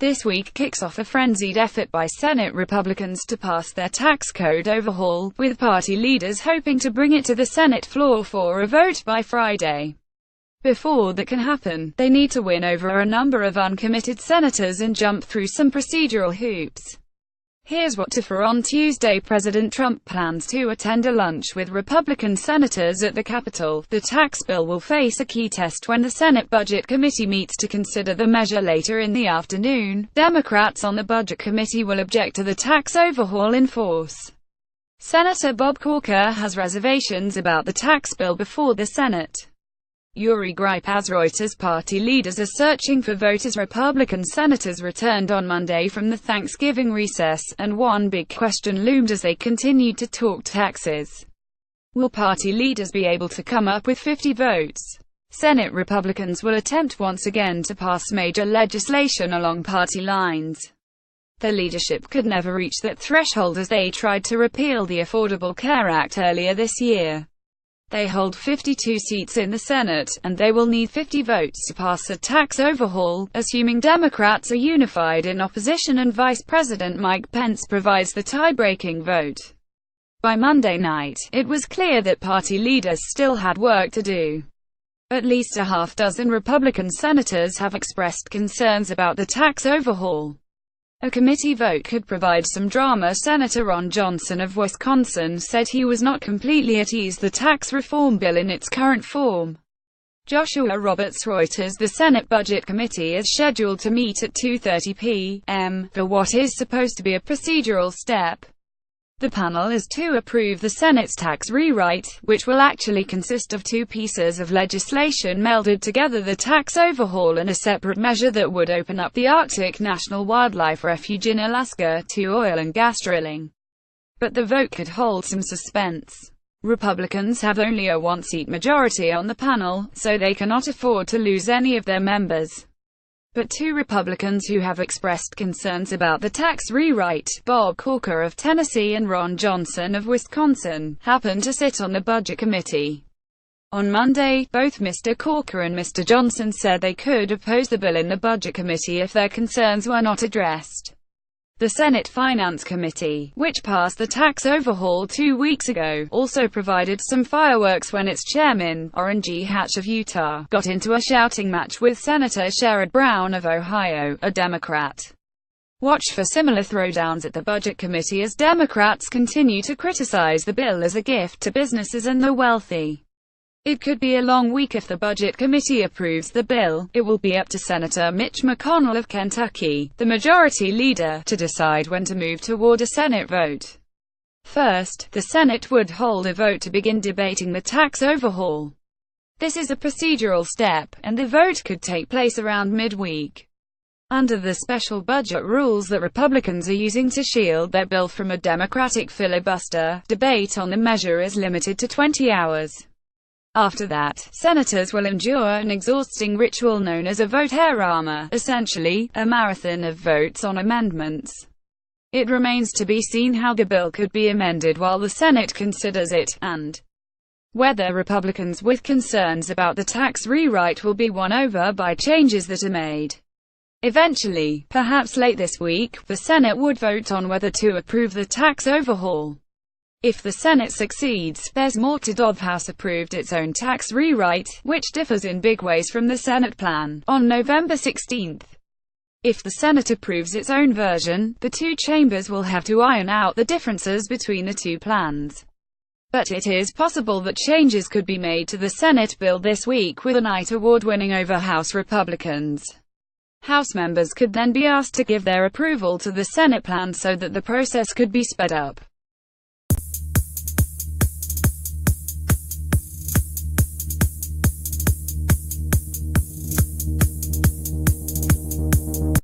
This week kicks off a frenzied effort by Senate Republicans to pass their tax code overhaul, with party leaders hoping to bring it to the Senate floor for a vote by Friday. Before that can happen, they need to win over a number of uncommitted senators and jump through some procedural hoops. Here's what to for on Tuesday. President Trump plans to attend a lunch with Republican senators at the Capitol. The tax bill will face a key test when the Senate Budget Committee meets to consider the measure later in the afternoon. Democrats on the Budget Committee will object to the tax overhaul in force. Senator Bob Corker has reservations about the tax bill before the Senate. Uri gripe as Reuters party leaders are searching for voters. Republican senators returned on Monday from the Thanksgiving recess, and one big question loomed as they continued to talk taxes. Will party leaders be able to come up with 50 votes? Senate Republicans will attempt once again to pass major legislation along party lines. Their leadership could never reach that threshold as they tried to repeal the Affordable Care Act earlier this year. They hold 52 seats in the Senate, and they will need 50 votes to pass a tax overhaul, assuming Democrats are unified in opposition and Vice President Mike Pence provides the tie-breaking vote. By Monday night, it was clear that party leaders still had work to do. At least a half-dozen Republican senators have expressed concerns about the tax overhaul. A committee vote could provide some drama. Senator Ron Johnson of Wisconsin said he was not completely at ease the tax reform bill in its current form. Joshua Roberts Reuters. The Senate Budget Committee is scheduled to meet at 2:30 p.m. for what is supposed to be a procedural step. The panel is to approve the Senate's tax rewrite, which will actually consist of two pieces of legislation melded together: the tax overhaul and a separate measure that would open up the Arctic National Wildlife Refuge in Alaska to oil and gas drilling. But the vote could hold some suspense. Republicans have only a one-seat majority on the panel, so they cannot afford to lose any of their members. But two Republicans who have expressed concerns about the tax rewrite, Bob Corker of Tennessee and Ron Johnson of Wisconsin, happen to sit on the Budget Committee. On Monday, both Mr. Corker and Mr. Johnson said they could oppose the bill in the Budget Committee if their concerns were not addressed. The Senate Finance Committee, which passed the tax overhaul 2 weeks ago, also provided some fireworks when its chairman, Orrin G. Hatch of Utah, got into a shouting match with Senator Sherrod Brown of Ohio, a Democrat. Watch for similar throwdowns at the Budget Committee as Democrats continue to criticize the bill as a gift to businesses and the wealthy. It could be a long week if the Budget Committee approves the bill. It will be up to Senator Mitch McConnell of Kentucky, the majority leader, to decide when to move toward a Senate vote. First, the Senate would hold a vote to begin debating the tax overhaul. This is a procedural step, and the vote could take place around midweek. Under the special budget rules that Republicans are using to shield their bill from a Democratic filibuster, debate on the measure is limited to 20 hours. After that, senators will endure an exhausting ritual known as a vote-erama, essentially, a marathon of votes on amendments. It remains to be seen how the bill could be amended while the Senate considers it, and whether Republicans with concerns about the tax rewrite will be won over by changes that are made. Eventually, perhaps late this week, the Senate would vote on whether to approve the tax overhaul. If the Senate succeeds, there's more to do. The House approved its own tax rewrite, which differs in big ways from the Senate plan, on November 16. If the Senate approves its own version, the two chambers will have to iron out the differences between the two plans. But it is possible that changes could be made to the Senate bill this week with a night award winning over House Republicans. House members could then be asked to give their approval to the Senate plan so that the process could be sped up.